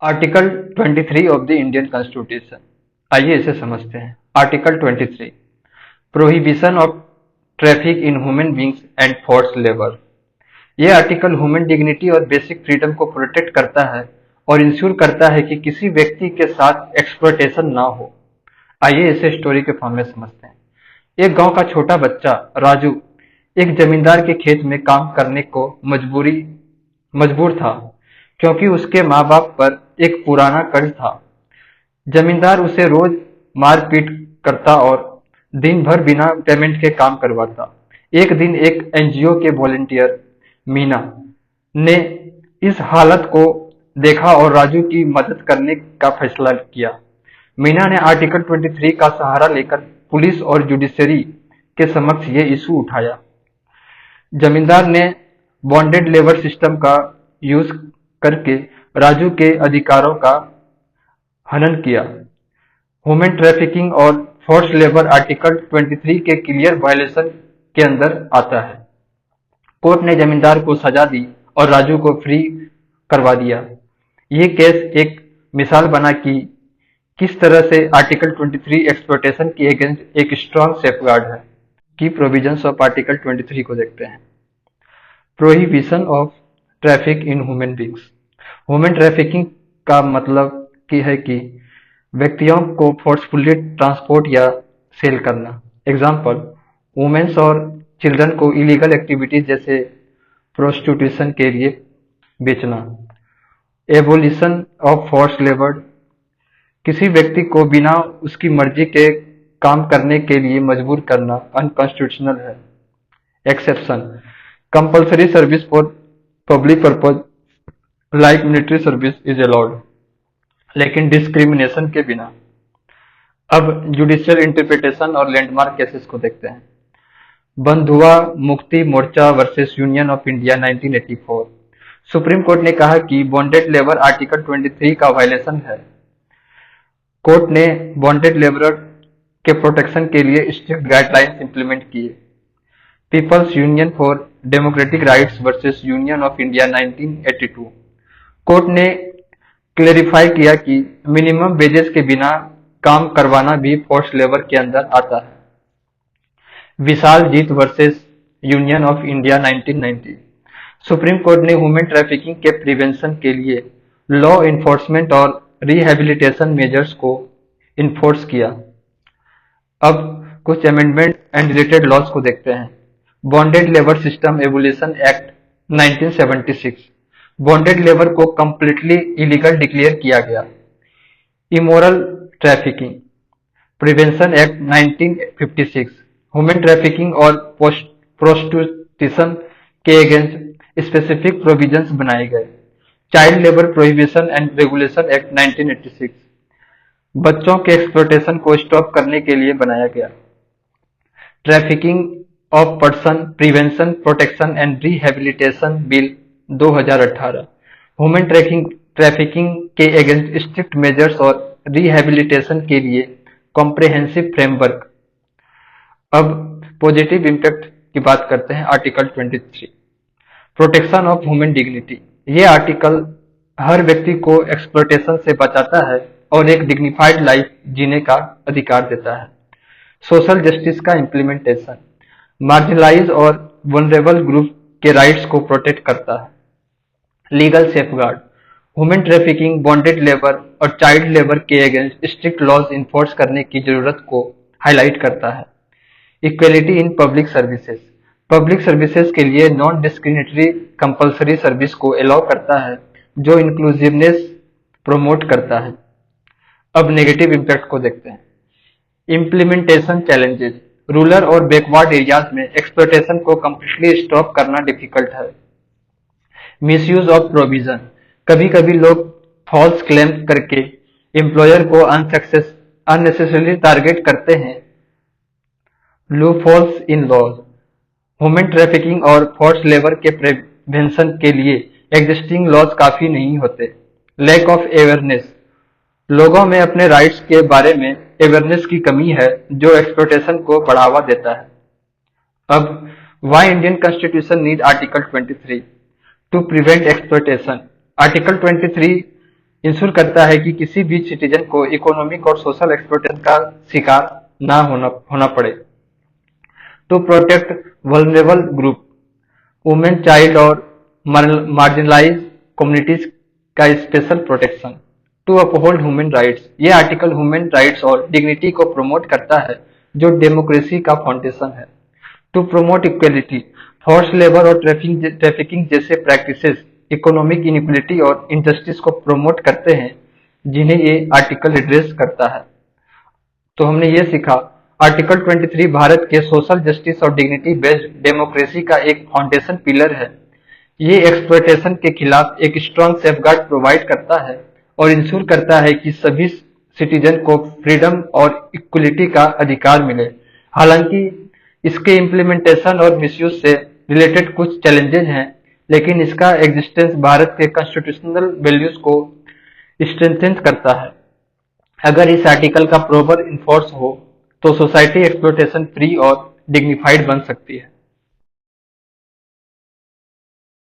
Article 23 of the Indian constitution. आइए इसे समझते हैं। Article 23 prohibition of traffic in human beings and forced labour. यह आर्टिकल ह्यूमन डिग्निटी और बेसिक फ्रीडम को प्रोटेक्ट करता है और इंश्योर करता है कि किसी व्यक्ति के साथ एक्सप्लॉयटेशन ना हो। आइए इसे स्टोरी के फॉर्म में समझते हैं। एक गांव का छोटा बच्चा राजू एक जमींदार के खेत में काम करने को मजबूर था, क्योंकि उसके माँ बाप पर एक पुराना कर्ज था। जमींदार उसे रोज मारपीट करता और दिन भर बिना पेमेंट के काम करवाता। एक दिन एक एनजीओ के वॉलंटियर मीना ने इस हालत को देखा और राजू की मदद करने का फैसला किया। मीना ने आर्टिकल 23 का सहारा लेकर पुलिस और जुडिशरी के समक्ष ये इशू उठाया। जमींदार ने बॉन्डेड लेबर सिस्टम का यूज करके राजू के अधिकारों का हनन किया। ह्यूमन ट्रैफिकिंग और फोर्स्ड लेबर आर्टिकल 23 के क्लियर वायलेशन के अंदर आता है। कोर्ट ने जमींदार को सजा दी और राजू को फ्री करवा दिया। ये केस एक मिसाल बना कि किस तरह से आर्टिकल 23 एक्सप्लॉयटेशन के अगेंस्ट एक स्ट्रॉन्ग सेफगार्ड है। की प्रोविजंस ऑफ आर्टिकल 23 को देखते हैं। Prohibition of traffic in human beings. Human trafficking का मतलब की है कि व्यक्तियों को फोर्सफुली ट्रांसपोर्ट या सेल करना। एग्जाम्पल, वुमेन्स और चिल्ड्रन को इलीगल एक्टिविटीज जैसे प्रोस्टिट्यूशन के लिए बेचना। एबोलिशन ऑफ फोर्स लेबर, किसी व्यक्ति को बिना उसकी मर्जी के काम करने के लिए मजबूर करना अनकॉन्स्टिट्यूशनल है। Exception, compulsory service for public purpose like military service is allowed, लेकिन डिस्क्रिमिनेशन के बिना। अब जुडिशियल इंटरप्रिटेशन और लैंडमार्क केसेस को देखते हैं। Bandhua Mukti Morcha versus Union of India 1984। Supreme Court ने कहा कि बॉन्डेड लेबर आर्टिकल 23 का वायलेशन है। कोर्ट ने बॉन्डेड लेबर के प्रोटेक्शन के लिए स्ट्रिक्ट गाइडलाइंस इंप्लीमेंट किए। People's Union for Democratic Rights versus Union of India 1982। Court ने क्लेरिफाई किया कि मिनिमम वेजेस के बिना काम करवाना भी फोर्स्ड लेबर के अंदर आता है। Vishal Jeet versus Union of India 1990। Supreme Court ने ह्यूमन ट्रैफिकिंग के प्रिवेंशन के लिए लॉ इन्फोर्समेंट और रिहेबिलिटेशन मेजर्स को इन्फोर्स किया। अब कुछ अमेंडमेंट एंड रिलेटेड लॉज को देखते हैं। Bonded labour system abolition act 1976। Bonded labour को कंप्लीटली इलीगल डिक्लेयर किया गया। Immoral trafficking prevention act 1956। Human trafficking और प्रोस्टिट्यूशन के अगेंस्ट स्पेसिफिक प्रोविजंस बनाए गए। Child labour prohibition and regulation act 1986 बच्चों के एक्सप्लॉयटेशन को स्टॉप करने के लिए बनाया गया। Trafficking of person prevention protection and rehabilitation bill 2018 human trafficking के अगेंस्ट स्ट्रिक्ट मेजर्स और रिहेबिलिटेशन के लिए कॉम्प्रिहेंसिव फ्रेमवर्क। अब पॉजिटिव इम्पैक्ट की बात करते हैं। Article 23 protection of human dignity. ये आर्टिकल हर व्यक्ति को एक्सप्लॉयटेशन से बचाता है और एक डिग्निफाइड लाइफ जीने का अधिकार देता है। सोशल जस्टिस का इम्प्लीमेंटेशन मार्जिनलाइज और वनरेबल ग्रुप के राइट्स को प्रोटेक्ट करता है। Legal safeguard human trafficking, bonded labour और चाइल्ड लेबर के अगेंस्ट स्ट्रिक्ट लॉज इन्फोर्स करने की जरूरत को हाईलाइट करता है। Equality in public services, public services के लिए नॉन डिस्क्रिमिनेटरी कंपल्सरी सर्विस को अलाउ करता है, जो इंक्लूसिवनेस प्रमोट करता है। अब नेगेटिव इम्पैक्ट को देखते हैं। इम्प्लीमेंटेशन चैलेंजेस, रूरल और बैकवर्ड एरियाज में एक्सप्लॉयटेशन को कंप्लीटली स्टॉप करना डिफिकल्ट है। मिसयूज ऑफ प्रोविजन, कभी कभी लोग फॉल्स क्लेम करके एम्प्लॉयर को अननेसेसरली टारगेट करते हैं। Loopholes in laws, human trafficking और फोर्स्ड लेबर के प्रिवेंशन के लिए एग्जिस्टिंग लॉज काफी नहीं होते। लैक ऑफ अवेयरनेस, लोगों में अपने राइट्स के बारे में अवेयरनेस की कमी है, जो एक्सप्लॉयटेशन को बढ़ावा देता है। अब why Indian constitution need article 23 to prevent exploitation. Article 23 ensure करता है कि किसी भी सिटीजन को इकोनॉमिक और सोशल एक्सप्लॉयटेशन का शिकार ना होना पड़े। To protect vulnerable group, women, child और मार्जिनलाइज कम्युनिटीज का special protection. To uphold human rights, ये आर्टिकल ह्यूमन राइट्स और डिग्निटी को प्रमोट करता है जो डेमोक्रेसी का फाउंडेशन है। To promote equality, force labour और ट्रैफिकिंग जैसे प्रैक्टिसेस इकोनॉमिक इनइक्वलिटी और इनजस्टिस को प्रमोट करते हैं जिन्हें ये आर्टिकल एड्रेस करता है। तो हमने ये सीखा, आर्टिकल 23 भारत के सोशल जस्टिस और डिग्निटी बेस्ड डेमोक्रेसी का एक फाउंडेशन पिलर है। ये एक्सप्लॉयटेशन के खिलाफ एक स्ट्रांग सेफगार्ड प्रोवाइड करता है और इंश्योर करता है कि सभी सिटीजन को फ्रीडम और इक्वलिटी का अधिकार मिले। हालांकि इसके इम्प्लीमेंटेशन और मिसयूज से रिलेटेड कुछ चैलेंजेस हैं, लेकिन इसका एग्जिस्टेंस भारत के कॉन्स्टिट्यूशनल वैल्यूज को स्ट्रेंथन करता है। अगर इस आर्टिकल का प्रॉपर इन्फोर्स हो तो सोसाइटी एक्सप्लॉयटेशन फ्री और डिग्निफाइड बन सकती है।